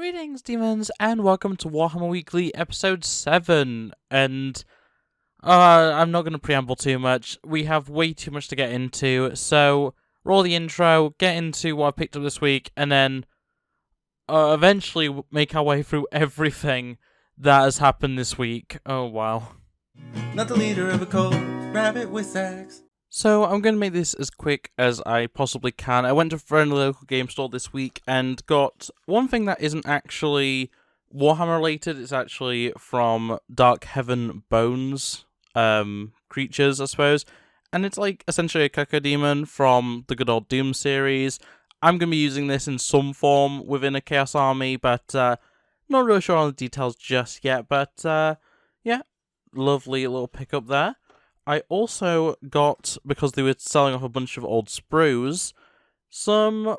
Greetings, demons, and welcome to Warhammer Weekly, episode 7. And I'm not going to preamble too much. We have way too much to get into, so roll the intro, get into what I picked up this week, and then eventually make our way through everything that has happened this week. Oh, wow. Not the leader of a cult, RabbitWithAxe. So I'm going to make this as quick as I possibly can. I went to a friendly local game store this week and got one thing that isn't actually Warhammer related. It's actually from Dark Heaven Bones creatures, I suppose. And it's like essentially a Cacodemon from the good old Doom series. I'm going to be using this in some form within a Chaos Army, but not really sure on the details just yet. But yeah, lovely little pickup there. I also got, because they were selling off a bunch of old sprues, some,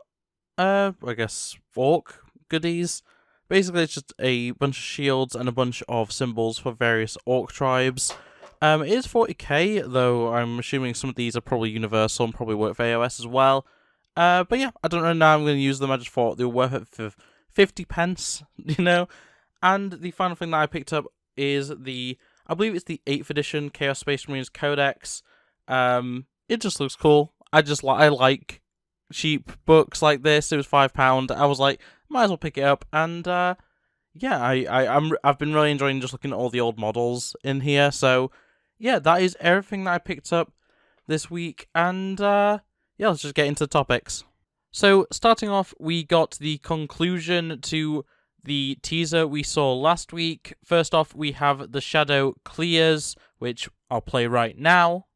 I guess, orc goodies. Basically, it's just a bunch of shields and a bunch of symbols for various orc tribes. It is 40k, though I'm assuming some of these are probably universal and probably work for AOS as well. But yeah, I don't know now I'm going to use them. I just thought they were worth it for 50 pence, you know? And the final thing that I picked up is I believe it's the 8th edition Chaos Space Marines Codex. It just looks cool. I like cheap books like this. It was £5. I was like, might as well pick it up. And yeah, I've been really enjoying just looking at all the old models in here. So yeah, that is everything that I picked up this week. And yeah, let's just get into the topics. So starting off, we got the conclusion to the teaser we saw last week. First off, we have the Shadow Clears, which I'll play right now.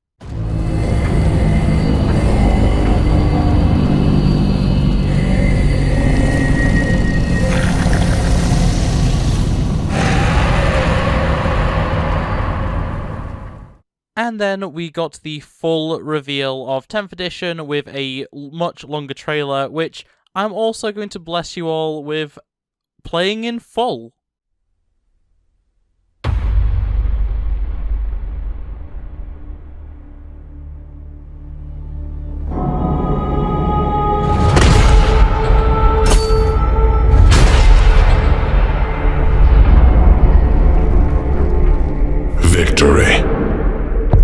And then we got the full reveal of 10th edition with a much longer trailer, which I'm also going to bless you all with playing in full. Victory.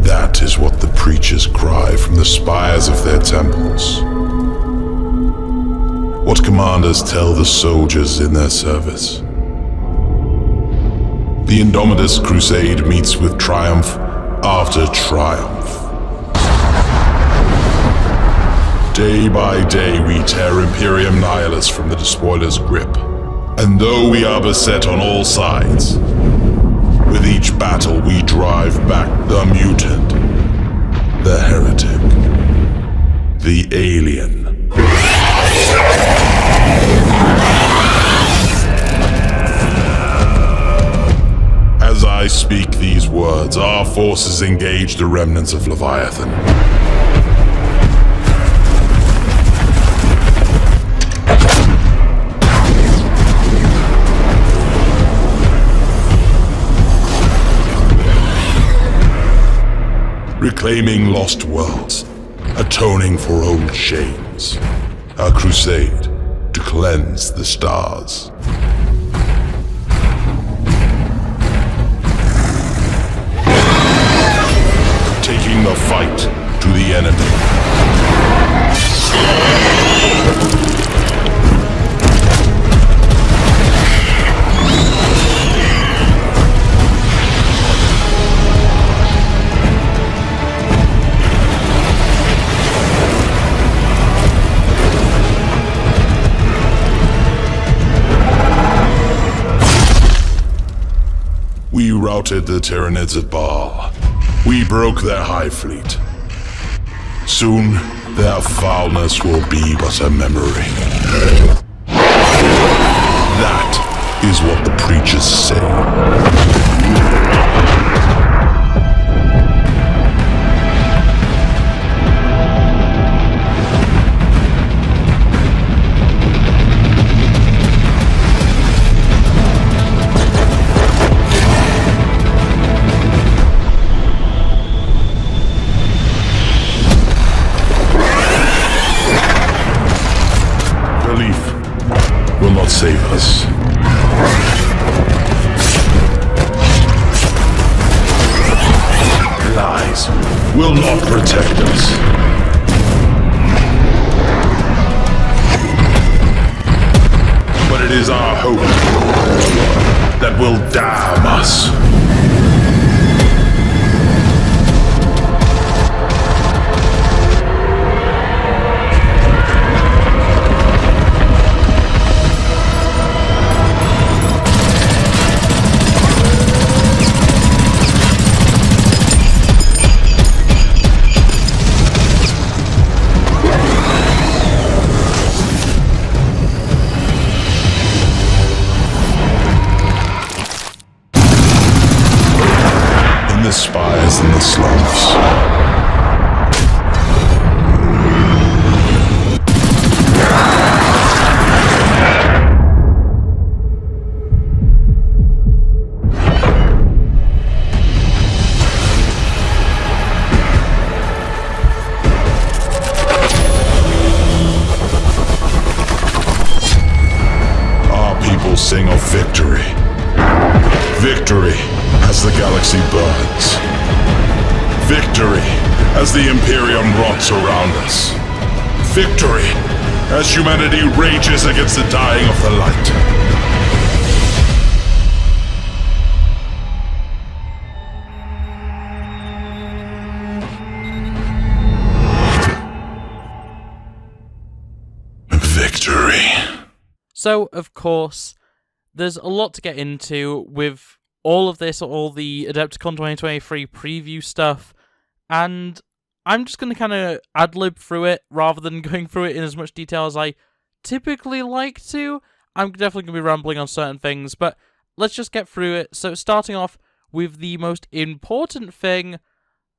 That is what the preachers cry from the spires of their temples. What commanders tell the soldiers in their service. The Indomitus Crusade meets with triumph after triumph. Day by day we tear Imperium Nihilus from the Despoiler's grip. And though we are beset on all sides, with each battle we drive back the mutant, the heretic, the alien. As I speak these words, our forces engage the remnants of Leviathan. Reclaiming lost worlds, atoning for old shames. Our crusade to cleanse the stars. Taking the fight to the enemy. We routed the Tyranids at Baal. We broke their hive fleet. Soon, their foulness will be but a memory. That is what the preachers say. Save us. Lies will not protect us. But it is our hope that will damn us. The spires and the slums. Our people sing of victory. Victory as the galaxy burns. Victory as the Imperium rots around us. Victory as humanity rages against the dying of the light. Victory. So, of course, there's a lot to get into with all of this, all the Adepticon 2023 preview stuff, and I'm just going to kind of ad-lib through it rather than going through it in as much detail as I typically like to. I'm definitely going to be rambling on certain things, but let's just get through it. So starting off with the most important thing,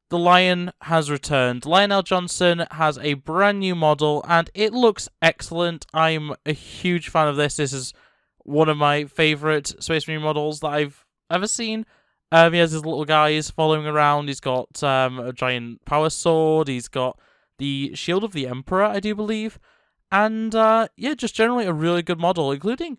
the Lion has returned. Lionel Johnson has a brand new model, and it looks excellent. I'm a huge fan of this. This is one of my favourite Space Marine models that I've ever seen. He has his little guys following around. He's got a giant power sword. He's got the Shield of the Emperor, I do believe. And yeah, just generally a really good model, including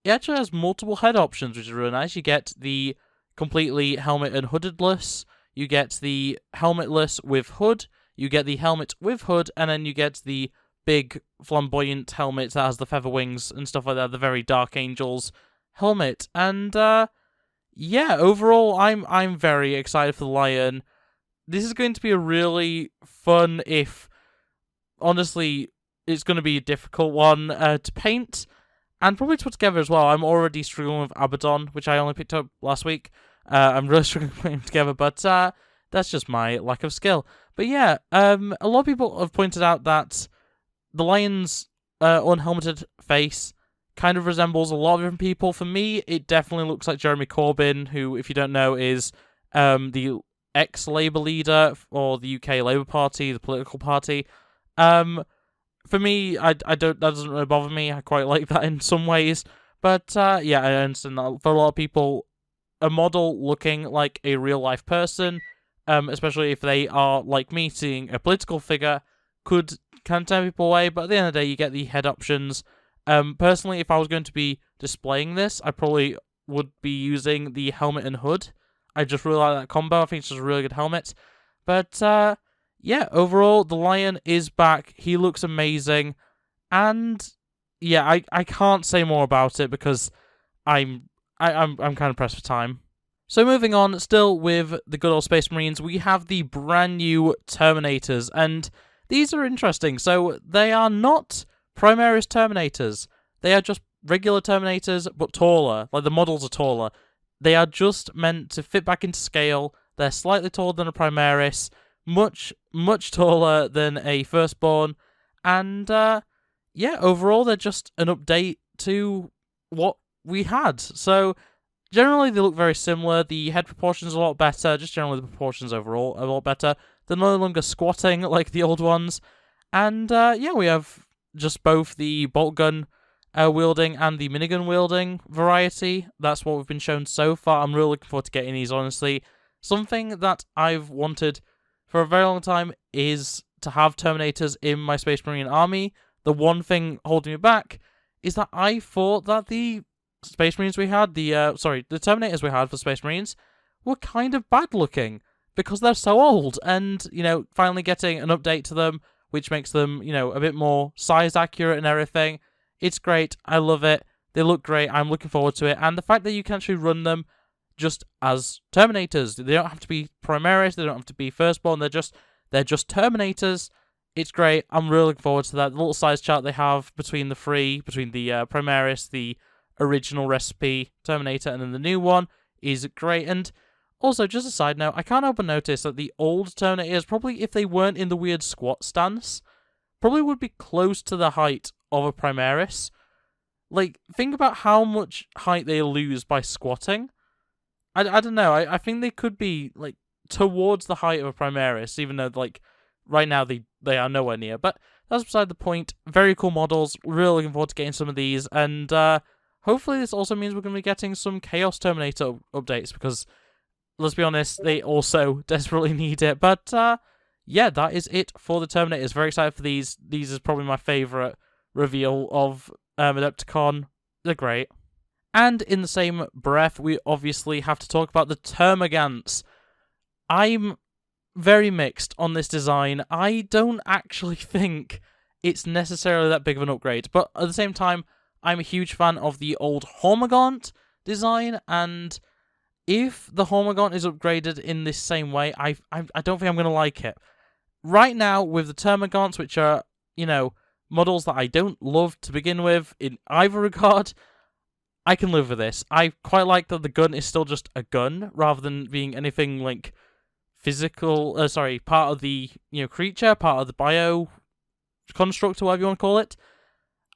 it actually has multiple head options, which is really nice. You get the completely helmet and hoodedless. You get the helmetless with hood. You get the helmet with hood, and then you get the big flamboyant helmet that has the feather wings and stuff like that. The very Dark Angels helmet, and yeah, overall, I'm very excited for the Lion. This is going to be a really fun, if honestly, it's going to be a difficult one to paint and probably to put together as well. I'm already struggling with Abaddon, which I only picked up last week. I'm really struggling putting them together, but that's just my lack of skill. But yeah, a lot of people have pointed out that the Lion's unhelmeted face kind of resembles a lot of different people. For me, it definitely looks like Jeremy Corbyn, who, if you don't know, is the ex-Labour leader for the UK Labour Party, the political party. For me, I don't. That doesn't really bother me. I quite like that in some ways. But yeah, I understand that for a lot of people, a model looking like a real-life person, especially if they are, like me, seeing a political figure, could kind of turn people away. But at the end of the day, you get the head options. Personally, if I was going to be displaying this, I probably would be using the helmet and hood. I just really like that combo. I think it's just a really good helmet. But yeah, overall, the Lion is back. He looks amazing. And yeah, I can't say more about it because I'm kind of pressed for time. So moving on, still with the good old Space Marines, we have the brand new Terminators, and these are interesting. So they are not Primaris Terminators. They are just regular Terminators, but taller. Like, the models are taller. They are just meant to fit back into scale. They're slightly taller than a Primaris, much taller than a Firstborn, and yeah, overall they're just an update to what we had. So generally they look very similar. The head proportions are a lot better. Just generally the proportions overall are a lot better. They're no longer squatting like the old ones, and yeah, we have just both the bolt gun wielding and the minigun wielding variety. That's what we've been shown so far. I'm really looking forward to getting these, honestly. Something that I've wanted for a very long time is to have Terminators in my Space Marine army. The one thing holding me back is that I thought that the Space Marines we had, the Terminators we had for Space Marines were kind of bad looking because they're so old, and, finally getting an update to them, which makes them, a bit more size accurate and everything. It's great. I love it. They look great. I'm looking forward to it. And the fact that you can actually run them just as Terminators. They don't have to be Primaris. They don't have to be Firstborn. They're just Terminators. It's great. I'm really looking forward to that. The little size chart they have between the Primaris, the original recipe Terminator, and then the new one is great. And also, just a side note, I can't help but notice that the old Terminators, probably if they weren't in the weird squat stance, probably would be close to the height of a Primaris. Like, think about how much height they lose by squatting. I don't know. I think they could be, like, towards the height of a Primaris, even though, like, right now they are nowhere near. But that's beside the point. Very cool models. Really looking forward to getting some of these. And hopefully this also means we're going to be getting some Chaos Terminator updates, because, let's be honest, they also desperately need it. But, yeah, that is it for the Terminators. Very excited for these. These is probably my favourite reveal of Adepticon. They're great. And in the same breath, we obviously have to talk about the Termagants. I'm very mixed on this design. I don't actually think it's necessarily that big of an upgrade, but at the same time, I'm a huge fan of the old Hormagaunt design, and if the Hormagaunt is upgraded in this same way, I don't think I'm going to like it. Right now, with the Termagants, which are, models that I don't love to begin with in either regard, I can live with this. I quite like that the gun is still just a gun, rather than being anything like physical, part of the, creature, part of the bio construct, or whatever you want to call it.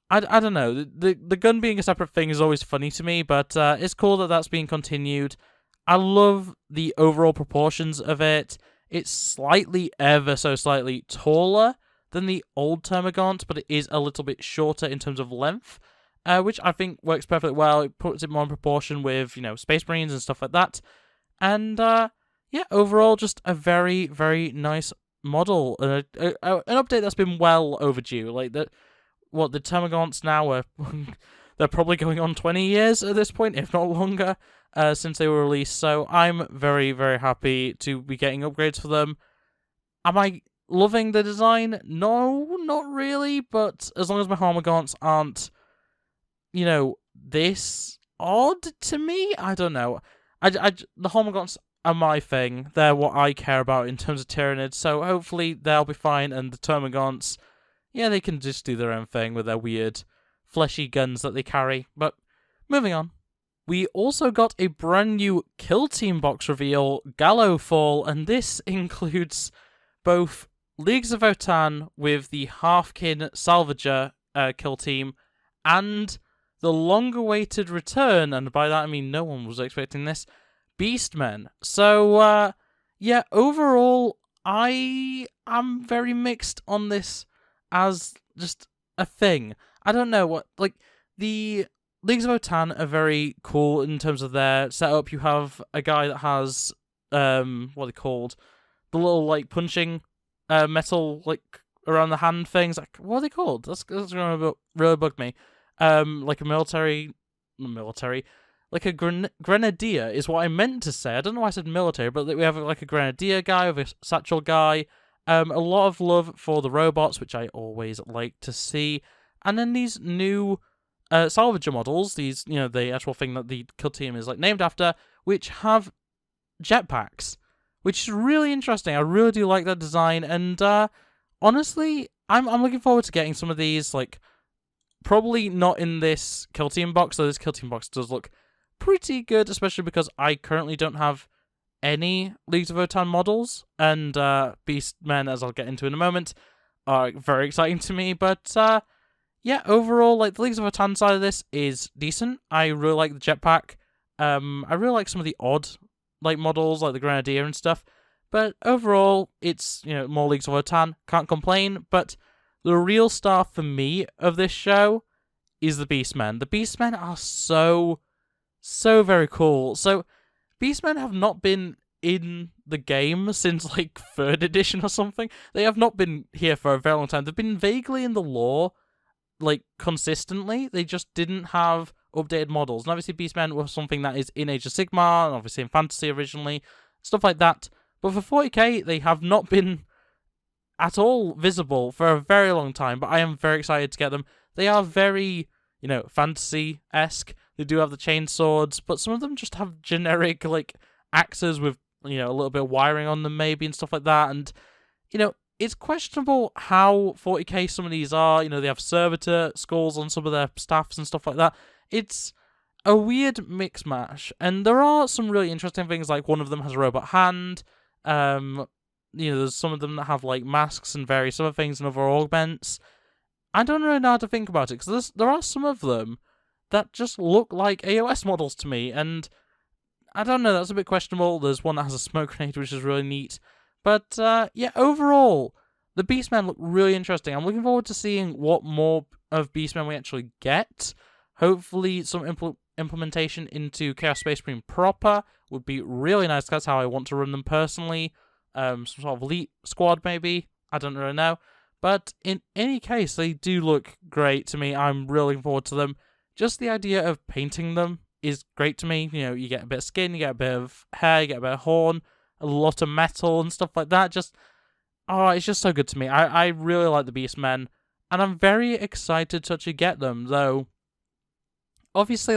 I don't know. The gun being a separate thing is always funny to me, but it's cool that that's being continued. I love the overall proportions of it. It's slightly, ever so slightly, taller than the old Termagant, but it is a little bit shorter in terms of length, which I think works perfectly well. It puts it more in proportion with, Space Marines and stuff like that. And, yeah, overall, just a very, very nice model. An update that's been well overdue. Like, the Termagants now are... they're probably going on 20 years at this point, if not longer, since they were released. So I'm very, very happy to be getting upgrades for them. Am I loving the design? No, not really. But as long as my Hormagaunts aren't, this odd to me, I don't know. The Hormagaunts are my thing. They're what I care about in terms of Tyranids. So hopefully they'll be fine. And the Termagants, yeah, they can just do their own thing with their weird fleshy guns that they carry. But moving on. We also got a brand new Kill Team box reveal, Gallowfall, and this includes both Leagues of Votann with the Halfkin Salvager Kill Team, and the long-awaited return, and by that I mean no one was expecting this, Beastmen. So, yeah, overall, I am very mixed on this as just a thing. I don't know what, like, the Leagues of Votann are very cool in terms of their setup. You have a guy that has, what are they called? The little, like, punching metal, like, around the hand things. Like, what are they called? That's going to really bug me. Like a like a grenadier is what I meant to say. I don't know why I said military, but we have, like, a grenadier guy with a satchel guy. A lot of love for the robots, which I always like to see. And then these new Salvager models, these, the actual thing that the Kill Team is, like, named after, which have jetpacks, which is really interesting. I really do like that design, and honestly, I'm looking forward to getting some of these, like, probably not in this Kill Team box, though this Kill Team box does look pretty good, especially because I currently don't have any Leagues of Votann models, and Beastmen, as I'll get into in a moment, are very exciting to me, but yeah, overall, like, the Leagues of Votann side of this is decent. I really like the jetpack. I really like some of the odd, like, models, like the Grenadier and stuff. But overall, it's, more Leagues of Votann. Can't complain. But the real star for me of this show is the Beastmen. The Beastmen are so very cool. So, Beastmen have not been in the game since, like, 3rd edition or something. They have not been here for a very long time. They've been vaguely in the lore, like, consistently. They just didn't have updated models. And obviously Beastmen was something that is in Age of Sigmar, and obviously in Fantasy originally, stuff like that. But for 40k, they have not been at all visible for a very long time, but I am very excited to get them. They are very, fantasy-esque. They do have the chain swords, but some of them just have generic, axes with, a little bit of wiring on them maybe and stuff like that. And, it's questionable how 40k some of these are. They have servitor skulls on some of their staffs and stuff like that. It's a weird mix mash, and there are some really interesting things, like one of them has a robot hand. There's some of them that have masks and various other things and other augments. I don't really know how to think about it, because there are some of them that just look like AOS models to me, and I don't know, that's a bit questionable. There's one that has a smoke grenade, which is really neat. But, overall, the Beastmen look really interesting. I'm looking forward to seeing what more of Beastmen we actually get. Hopefully, some implementation into Chaos Space Marine proper would be really nice. That's how I want to run them personally. Some sort of elite squad, maybe. I don't really know. But in any case, they do look great to me. I'm really looking forward to them. Just the idea of painting them is great to me. You get a bit of skin, you get a bit of hair, you get a bit of horn, a lot of metal and stuff like that. It's just so good to me. I really like the Beastmen, and I'm very excited to actually get them, though. Obviously,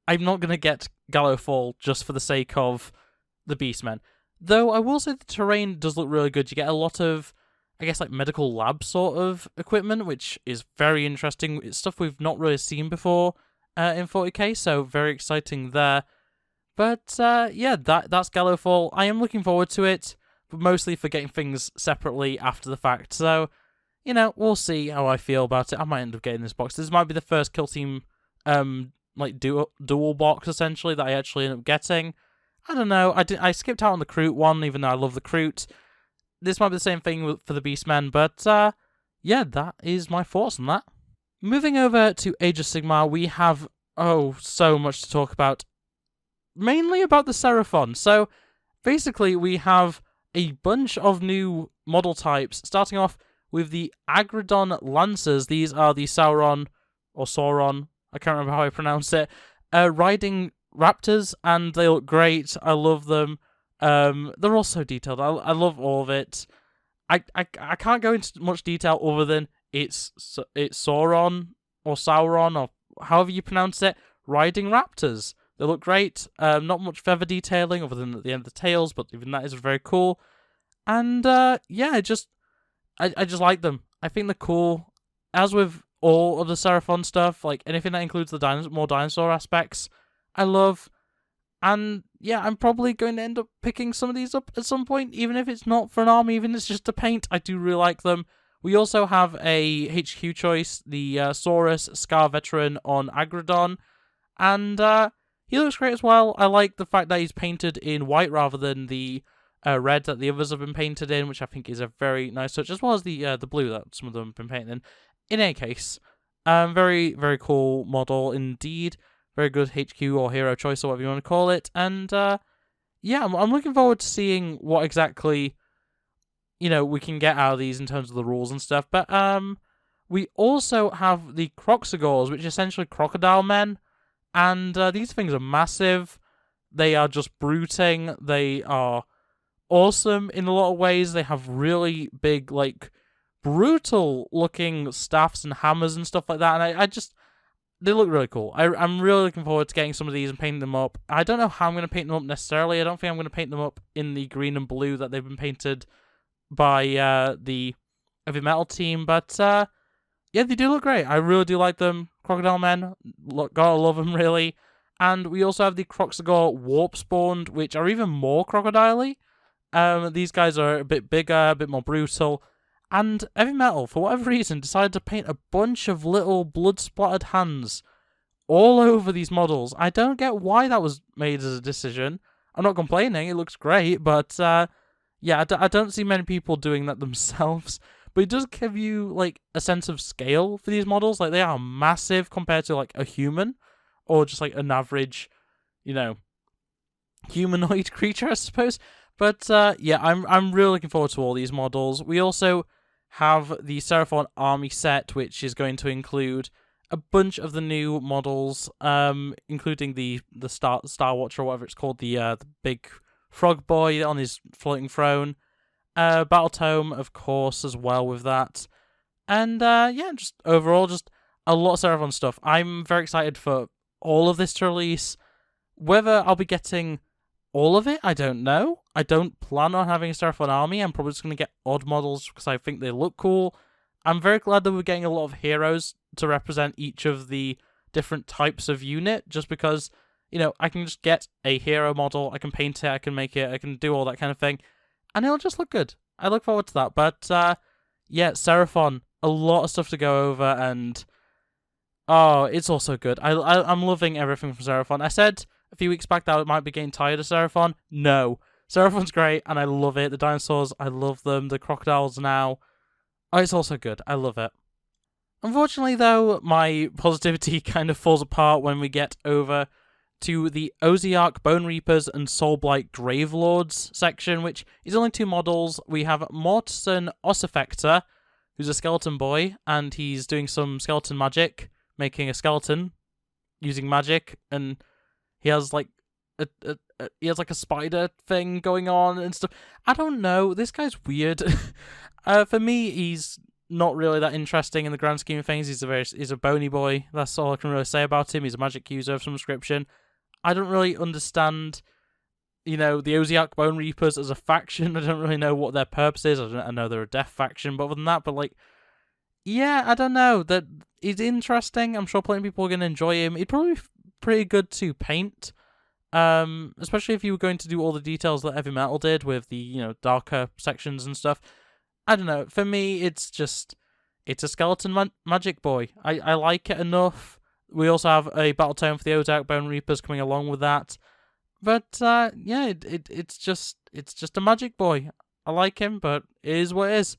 I'm not going to get Gallowfall just for the sake of the Beastmen. Though I will say the terrain does look really good. You get a lot of, I guess, medical lab sort of equipment, which is very interesting. It's stuff we've not really seen before in 40k, so very exciting there. But, that's Gallowfall. I am looking forward to it, but mostly for getting things separately after the fact. So, we'll see how I feel about it. I might end up getting this box. This might be the first Kill Team, dual box, essentially, that I actually end up getting. I don't know. I skipped out on the Kroot one, even though I love the Kroot. This might be the same thing for the Beastmen, but, that is my thoughts on that. Moving over to Age of Sigmar, we have, so much to talk about. Mainly about the Seraphon. So, basically, we have a bunch of new model types, starting off with the Agridon Lancers. These are the Sauron, I can't remember how I pronounce it, riding raptors, and they look great. I love them. They're all so detailed. I love all of it. I can't go into much detail other than it's Sauron, or however you pronounce it, riding raptors. They look great. Not much feather detailing other than at the end of the tails, but even that is very cool. And I just like them. I think they're cool. As with all of the Seraphon stuff, anything that includes the more dinosaur aspects, I love. And I'm probably going to end up picking some of these up at some point, even if it's not for an army, even if it's just to paint. I do really like them. We also have a HQ choice, the Saurus Scar Veteran on Agridon, and he looks great as well. I like the fact that he's painted in white rather than the red that the others have been painted in, which I think is a very nice touch, as well as the blue that some of them have been painted in. In any case, very, very cool model indeed. Very good HQ or hero choice, or whatever you want to call it. And I'm looking forward to seeing what exactly we can get out of these in terms of the rules and stuff. But we also have the Croxagores, which are essentially crocodile men. And these things are massive. They are just brooding. They are awesome in a lot of ways. They have really big, brutal-looking staffs and hammers and stuff like that. And they look really cool. I'm really looking forward to getting some of these and painting them up. I don't know how I'm going to paint them up necessarily. I don't think I'm going to paint them up in the green and blue that they've been painted by the Heavy Metal team. But, they do look great. I really do like them. Crocodile Men, gotta love them, really. And we also have the Croxagore Warp Spawned, which are even more crocodile-y. These guys are a bit bigger, a bit more brutal. And Heavy Metal, for whatever reason, decided to paint a bunch of little blood-splattered hands all over these models. I don't get why that was made as a decision. I'm not complaining, it looks great, but I don't see many people doing that themselves. But it does give you, a sense of scale for these models. They are massive compared to, a human, or just, an average, humanoid creature, I suppose. But, I'm really looking forward to all these models. We also have the Seraphon army set, which is going to include a bunch of the new models, including the Star Watcher, or whatever it's called, the big frog boy on his floating throne. Battle Tome, of course, as well with that. And just overall, just a lot of Seraphon stuff. I'm very excited for all of this to release. Whether I'll be getting all of it, I don't know. I don't plan on having a Seraphon army. I'm probably just going to get odd models because I think they look cool. I'm very glad that we're getting a lot of heroes to represent each of the different types of unit, just because, I can just get a hero model, I can paint it, I can make it, I can do all that kind of thing, and it'll just look good. I look forward to that. But, Seraphon, a lot of stuff to go over, and it's also good. I'm loving everything from Seraphon. I said a few weeks back that I might be getting tired of Seraphon. No. Seraphon's great, and I love it. The dinosaurs, I love them. The crocodiles now. It's also good. I love it. Unfortunately, though, my positivity kind of falls apart when we get over to the Oziarch Bone Reapers and Soulblight Gravelords section, which is only 2 models. We have Mortison Ossifector, who's a skeleton boy, and he's doing some skeleton magic, making a skeleton using magic, and he has like a spider thing going on and stuff. I don't know. This guy's weird. For me, he's not really that interesting in the grand scheme of things. He's a bony boy. That's all I can really say about him. He's a magic user of some description. I don't really understand, the Oziarch Bone Reapers as a faction. I don't really know what their purpose is. I know they're a death faction, but other than that, I don't know. That he's interesting. I'm sure plenty of people are going to enjoy him. He'd probably be pretty good to paint, especially if you were going to do all the details that Heavy Metal did with the, darker sections and stuff. I don't know. For me, it's a skeleton magic boy. I like it enough. We also have a battle tome for the Oziarch Bone Reapers coming along with that. But it's just a magic boy. I like him, but it is what it is.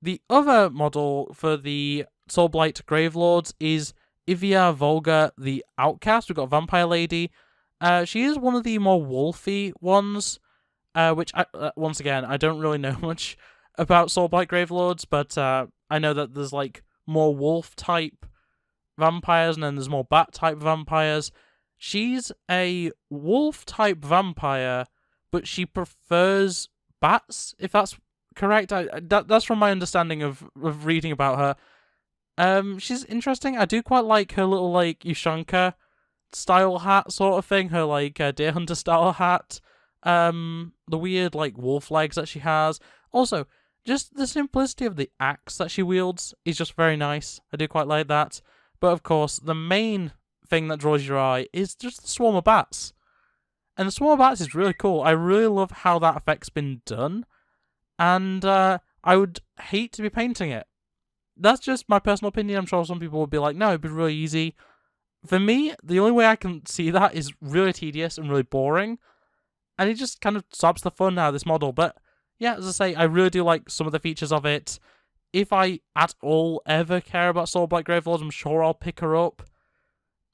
The other model for the Soulblight Gravelords is Ivia Volga the Outcast. We've got Vampire Lady. She is one of the more wolfy ones, which once again I don't really know much about Soulblight Gravelords, but I know that there's more wolf type vampires, and then there's more bat type vampires. She's a wolf type vampire, but she prefers bats, if that's correct. That's from my understanding of reading about her. She's interesting. I do quite like her little Ushanka style hat sort of thing. Her deer hunter style hat. The weird wolf legs that she has. Also, just the simplicity of the axe that she wields is just very nice. I do quite like that. But of course, the main thing that draws your eye is just the swarm of bats. And the swarm of bats is really cool. I really love how that effect's been done. And I would hate to be painting it. That's just my personal opinion. I'm sure some people would be like, no, it'd be really easy. For me, the only way I can see that is really tedious and really boring. And it just kind of stops the fun out of this model. But yeah, as I say, I really do like some of the features of it. If I at all ever care about Soulblight Gravelords, I'm sure I'll pick her up.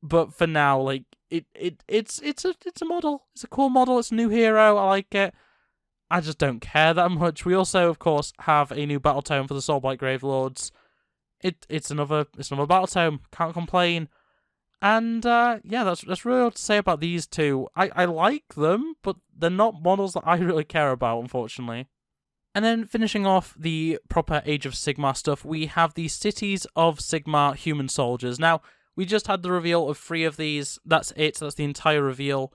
But for now, it's a model. It's a cool model. It's a new hero. I like it. I just don't care that much. We also, of course, have a new battle tome for the Soulblight Gravelords. It's another battle tome. Can't complain. And that's really all to say about these two. I like them, but they're not models that I really care about, unfortunately. And then finishing off the proper Age of Sigmar stuff, we have the Cities of Sigmar Human Soldiers. Now, we just had the reveal of 3 of these. That's it. That's the entire reveal.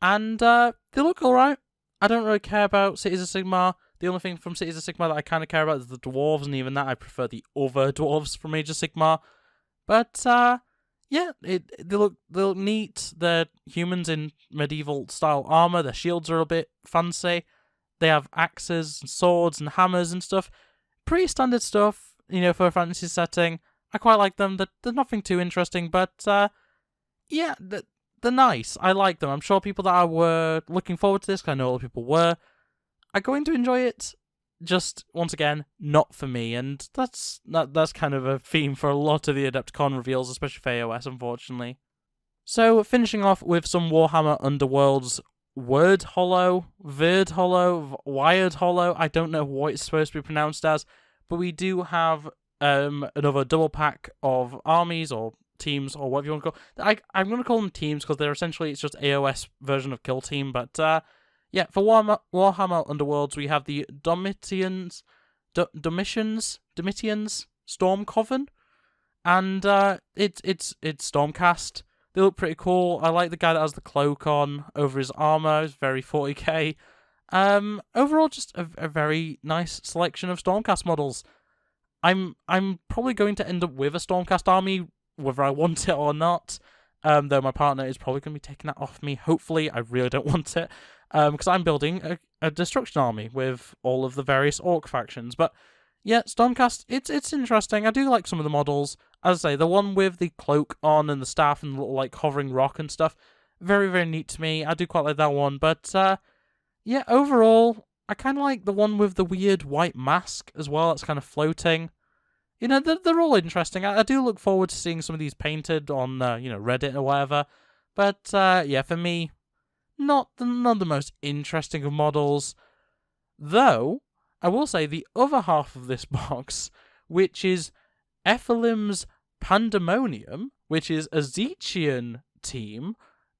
And they look alright. I don't really care about Cities of Sigmar. The only thing from Cities of Sigmar that I kind of care about is the dwarves, and even that I prefer the other dwarves from Age of Sigmar. But, they look neat. They're humans in medieval-style armor. Their shields are a bit fancy. They have axes and swords and hammers and stuff. Pretty standard stuff, for a fantasy setting. I quite like them. They're nothing too interesting, but, they're nice. I like them. I'm sure people that were looking forward to this, because I know other people were, are going to enjoy it. Just, once again, not for me. And that's kind of a theme for a lot of the Adepticon reveals, especially for AOS, unfortunately. So, finishing off with some Warhammer Underworlds Wired Hollow, I don't know what it's supposed to be pronounced as, but we do have another double pack of armies, or teams, or whatever you want to call. I'm going to call them teams because they're essentially it's just AOS version of Kill Team. But yeah, for Warhammer Underworlds, we have the Domitians, Storm Coven, and it's Stormcast. They look pretty cool. I like the guy that has the cloak on over his armor. It's very 40k. Overall, just a very nice selection of Stormcast models. I'm probably going to end up with a Stormcast army, whether I want it or not. Though my partner is probably going to be taking that off me. Hopefully, I really don't want it. Because I'm building a destruction army with all of the various orc factions. But yeah, Stormcast, it's interesting. I do like some of the models. As I say, the one with the cloak on and the staff and the little like hovering rock and stuff, very, very neat to me. I do quite like that one. But yeah, overall, I kind of like the one with the weird white mask as well. It's kind of floating. You know, they're all interesting. I do look forward to seeing some of these painted on, Reddit or whatever. But yeah, for me, not the most interesting of models. Though, I will say the other half of this box, which is Ephelim's Pandemonium, which is a Zechian team,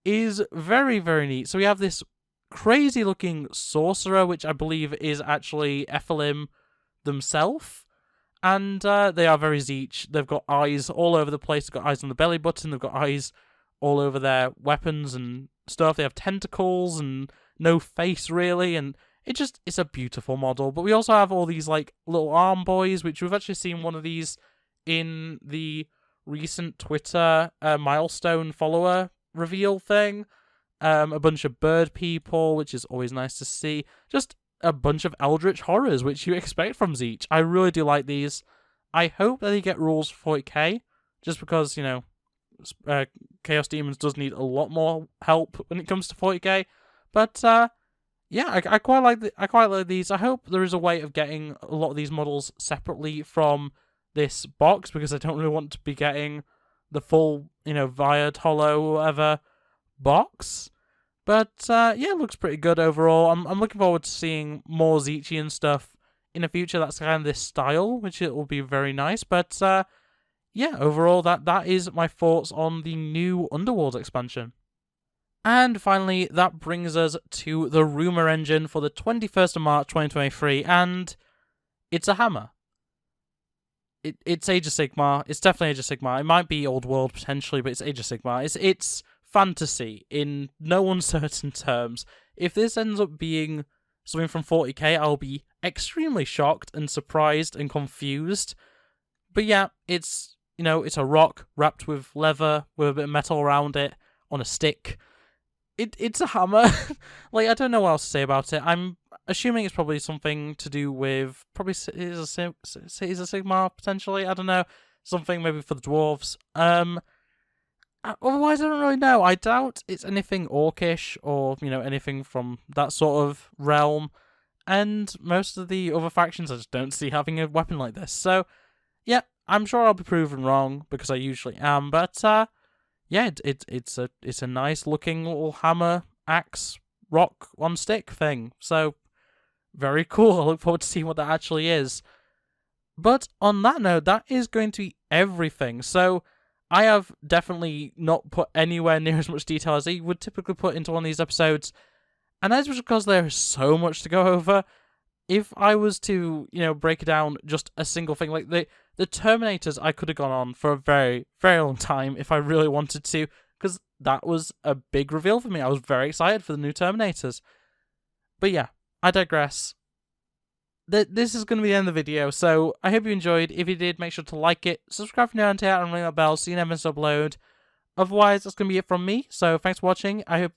is very, very neat. So we have this crazy-looking sorcerer, which I believe is actually Ephelim themselves. And they are very Zeech. They've got eyes all over the place. They've got eyes on the belly button. They've got eyes all over their weapons and stuff. They have tentacles and no face, really. And it's a beautiful model. But we also have all these, like, little arm boys, which we've actually seen one of these in the recent Twitter milestone follower reveal thing. A bunch of bird people, which is always nice to see. Just a bunch of eldritch horrors, which you expect from Zeech. I really do like these. I hope that they get rules for 40k, just because, Chaos Demons does need a lot more help when it comes to 40k. But yeah, I quite like these. I hope there is a way of getting a lot of these models separately from this box, because I don't really want to be getting the full, Viad Hollow or whatever box. But yeah, it looks pretty good overall. I'm looking forward to seeing more Zechian stuff in the future. That's kind of this style, which it will be very nice. But yeah, overall, that is my thoughts on the new Underworld expansion. And finally, that brings us to the rumor engine for the 21st of March 2023, and it's a hammer. It's Age of Sigmar. It's definitely Age of Sigmar. It might be Old World potentially, but it's Age of Sigmar. It's fantasy in no uncertain terms. If this ends up being something from 40k, I'll be extremely shocked and surprised and confused. But yeah, it's a rock wrapped with leather with a bit of metal around it on a stick. It's a hammer. Like, I don't know what else to say about it. I'm assuming it's probably something to do with Cities of Sigmar potentially. I don't know, something maybe for the dwarves. Otherwise, I don't really know. I doubt it's anything orcish or anything from that sort of realm. And most of the other factions I just don't see having a weapon like this. So yeah, I'm sure I'll be proven wrong because I usually am. But yeah, it's a nice looking little hammer, axe, rock on stick thing. So very cool. I look forward to seeing what that actually is. But on that note, that is going to be everything. So I have definitely not put anywhere near as much detail as I would typically put into one of these episodes. And that's just because there is so much to go over. If I was to, break it down just a single thing, like the Terminators, I could have gone on for a very, very long time if I really wanted to, because that was a big reveal for me. I was very excited for the new Terminators. But yeah, I digress. This is going to be the end of the video, so I hope you enjoyed. If you did, make sure to like it, subscribe if you're new here, and ring that bell so you never miss an upload. Otherwise, that's going to be it from me, so thanks for watching. I hope,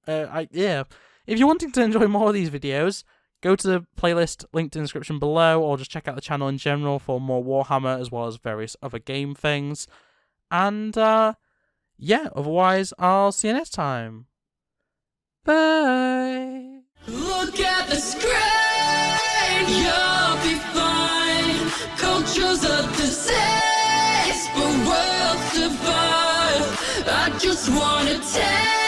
if you're wanting to enjoy more of these videos, go to the playlist linked in the description below, or just check out the channel in general for more Warhammer, as well as various other game things. And, yeah, otherwise, I'll see you next time. Bye! Look at the screen, you'll be fine. Culture's a disease, but we'll survive. I just wanna take